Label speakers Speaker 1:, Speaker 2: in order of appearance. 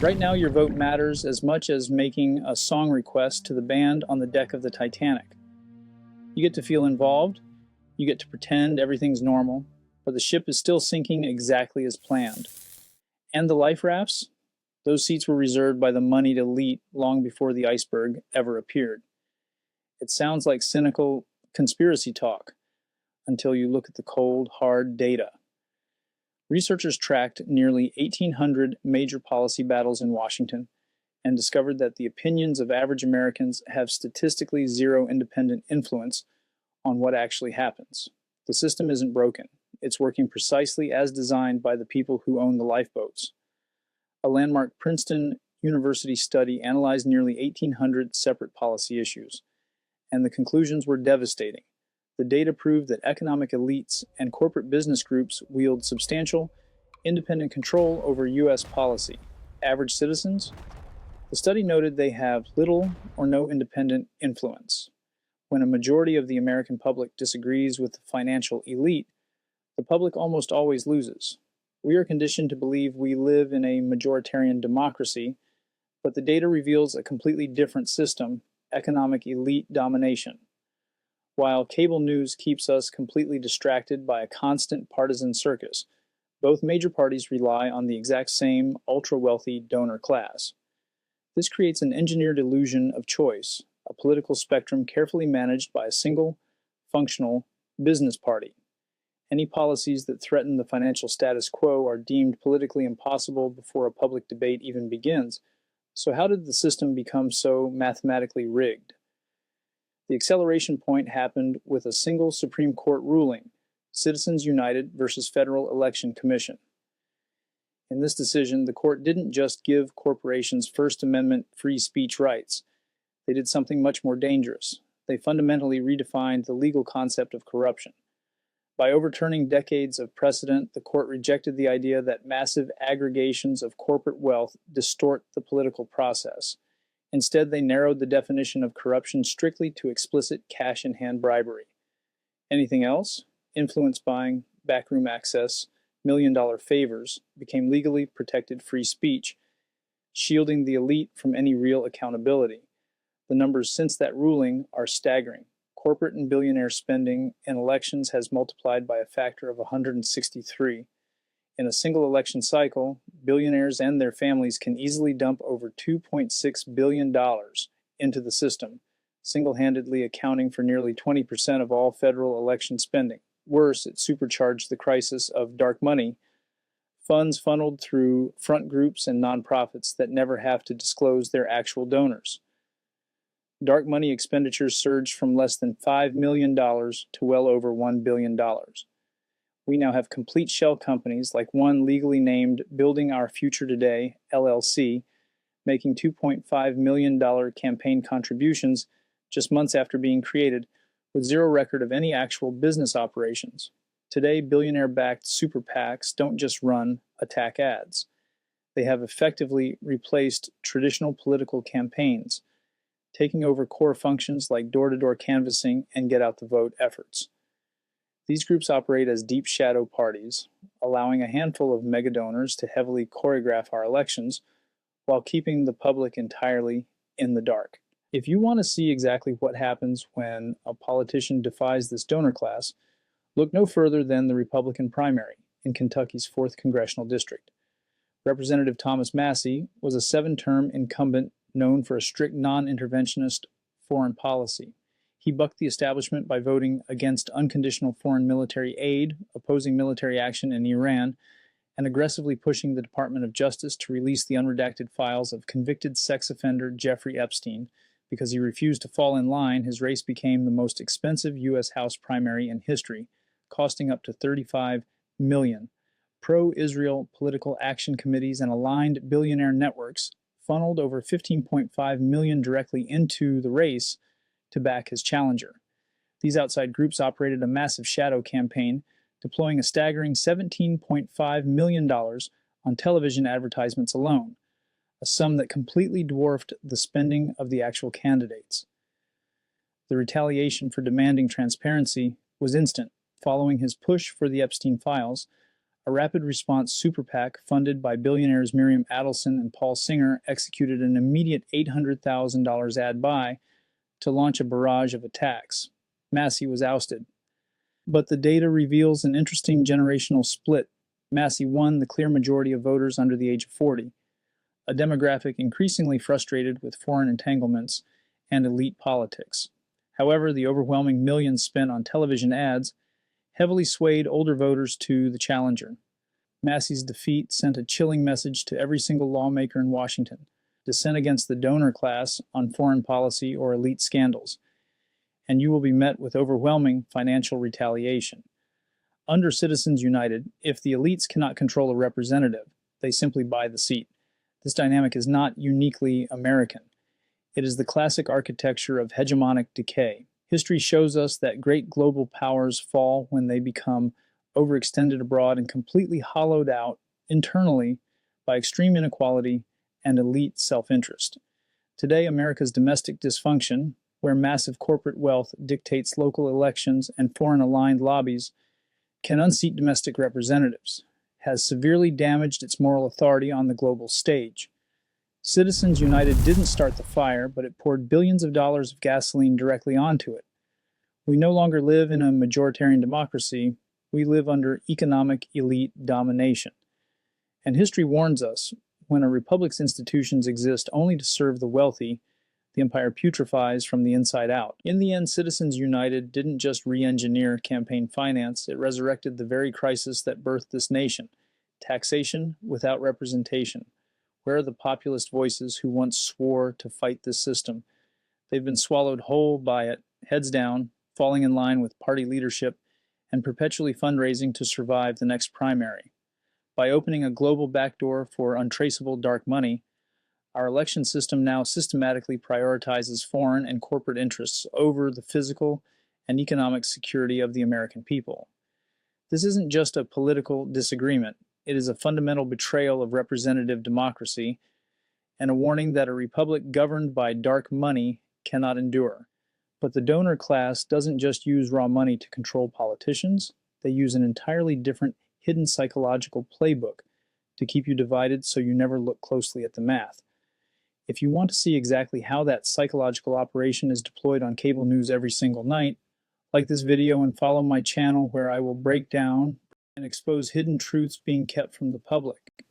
Speaker 1: Right now, your vote matters as much as making a song request to the band on the deck of the Titanic. You get to feel involved, you get to pretend everything's normal, but the ship is still sinking exactly as planned. And the life rafts? Those seats were reserved by the moneyed elite long before the iceberg ever appeared. It sounds like cynical conspiracy talk until you look at the cold, hard data. Researchers tracked nearly 1,800 major policy battles in Washington and discovered that the opinions of average Americans have statistically zero independent influence on what actually happens. The system isn't broken. It's working precisely as designed by the people who own the lifeboats. A landmark Princeton University study analyzed nearly 1,800 separate policy issues, and the conclusions were devastating. The data proved that economic elites and corporate business groups wield substantial, independent control over U.S. policy. Average citizens? The study noted they have little or no independent influence. When a majority of the American public disagrees with the financial elite, the public almost always loses. We are conditioned to believe we live in a majoritarian democracy, but the data reveals a completely different system: economic elite domination. While cable news keeps us completely distracted by a constant partisan circus, both major parties rely on the exact same ultra-wealthy donor class. This creates an engineered illusion of choice, a political spectrum carefully managed by a single, functional business party. Any policies that threaten the financial status quo are deemed politically impossible before a public debate even begins. So how did the system become so mathematically rigged? The acceleration point happened with a single Supreme Court ruling, Citizens United versus Federal Election Commission. In this decision, the court didn't just give corporations First Amendment free speech rights. They did something much more dangerous. They fundamentally redefined the legal concept of corruption. By overturning decades of precedent, the court rejected the idea that massive aggregations of corporate wealth distort the political process. Instead, they narrowed the definition of corruption strictly to explicit cash-in-hand bribery. Anything else, influence buying, backroom access, million-dollar favors, became legally protected free speech, shielding the elite from any real accountability. The numbers since that ruling are staggering. Corporate and billionaire spending in elections has multiplied by a factor of 163. In a single election cycle, billionaires and their families can easily dump over $2.6 billion into the system, single-handedly accounting for nearly 20% of all federal election spending. Worse, it supercharged the crisis of dark money, funds funneled through front groups and nonprofits that never have to disclose their actual donors. Dark money expenditures surged from less than $5 million to well over $1 billion. We now have complete shell companies, like one legally named Building Our Future Today, LLC, making $2.5 million campaign contributions just months after being created, with zero record of any actual business operations. Today, billionaire-backed super PACs don't just run attack ads. They have effectively replaced traditional political campaigns, taking over core functions like door-to-door canvassing and get-out-the-vote efforts. These groups operate as deep shadow parties, allowing a handful of megadonors to heavily choreograph our elections while keeping the public entirely in the dark. If you want to see exactly what happens when a politician defies this donor class, look no further than the Republican primary in Kentucky's 4th Congressional District. Representative Thomas Massie was a 7-term incumbent known for a strict non-interventionist foreign policy. He bucked the establishment by voting against unconditional foreign military aid, opposing military action in Iran, and aggressively pushing the Department of Justice to release the unredacted files of convicted sex offender Jeffrey Epstein. Because he refused to fall in line, his race became the most expensive U.S. House primary in history, costing up to $35 million. Pro-Israel political action committees and aligned billionaire networks funneled over $15.5 million directly into the race to back his challenger. These outside groups operated a massive shadow campaign, deploying a staggering $17.5 million on television advertisements alone, a sum that completely dwarfed the spending of the actual candidates. The retaliation for demanding transparency was instant. Following his push for the Epstein files, A rapid response super PAC funded by billionaires Miriam Adelson and Paul Singer executed an immediate $800,000 ad buy to launch a barrage of attacks. Massey was ousted. But the data reveals an interesting generational split. Massey won the clear majority of voters under the age of 40, a demographic increasingly frustrated with foreign entanglements and elite politics. However, the overwhelming millions spent on television ads heavily swayed older voters to the challenger. Massey's defeat sent a chilling message to every single lawmaker in Washington: dissent against the donor class on foreign policy or elite scandals, and you will be met with overwhelming financial retaliation. Under Citizens United, if the elites cannot control a representative, they simply buy the seat. This dynamic is not uniquely American. It is the classic architecture of hegemonic decay. History shows us that great global powers fall when they become overextended abroad and completely hollowed out internally by extreme inequality and elite self-interest. Today, America's domestic dysfunction, where massive corporate wealth dictates local elections and foreign-aligned lobbies can unseat domestic representatives, has severely damaged its moral authority on the global stage. Citizens United didn't start the fire, but it poured billions of dollars of gasoline directly onto it. We no longer live in a majoritarian democracy. We live under economic elite domination. And history warns us, when a republic's institutions exist only to serve the wealthy, the empire putrefies from the inside out. In the end, Citizens United didn't just re-engineer campaign finance, it resurrected the very crisis that birthed this nation: taxation without representation. Where are the populist voices who once swore to fight this system? They've been swallowed whole by it, heads down, falling in line with party leadership, and perpetually fundraising to survive the next primary. By opening a global backdoor for untraceable dark money, our election system now systematically prioritizes foreign and corporate interests over the physical and economic security of the American people. This isn't just a political disagreement. It is a fundamental betrayal of representative democracy and a warning that a republic governed by dark money cannot endure. But the donor class doesn't just use raw money to control politicians. They use an entirely different hidden psychological playbook to keep you divided so you never look closely at the math. If you want to see exactly how that psychological operation is deployed on cable news every single night, like this video and follow my channel where I will break down and expose hidden truths being kept from the public.